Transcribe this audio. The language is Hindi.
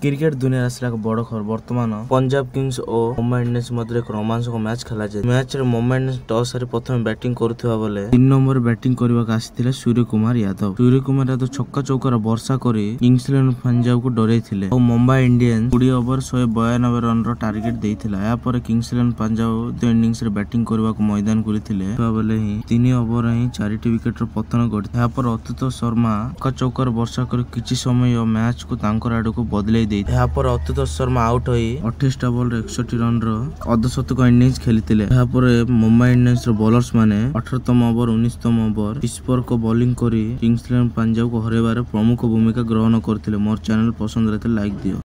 क्रिकेट दुनिया एक बड़ खबर बर्तमान पंजाब किंग्स और मुंबई इंडियंस मध्य एक रोमांचक मैच खेला जाए। मैच रे मुंबई इंडियंस टॉस हारी प्रथम बैटिंग करुवा बेले 3 नंबर बैटिंग करने आसी सूर्यकुमार यादव छक्का चौकार वर्षा कर किंग्स इलेवन पंजाब को डरई और Mumbai Indians 20 over 192 run target देता। किंग्स इलेवन पंजाब द्वितीय इनिंग्स बैटिंग करने को मैदान करते बेले ही 3 ओवर 4 विकेट पतन घटी। अच्युत शर्मा छक्का चौकार वर्षा कर किसी समय मैच को आड़ को बदल अच्युत शर्मा आउट हो 28 बॉल 61 रन अर्धशतक इनिंग्स खेली। मुंबई इंडियंस बॉलर्स माने 18तम ओवर 19तम ओवर विस्पर को बॉलिंग कर किंग्स इलेवन पंजाब को हरैबार प्रमुख भूमिका ग्रहण करते। मोर चैनल पसंद रहते लाइक दियो।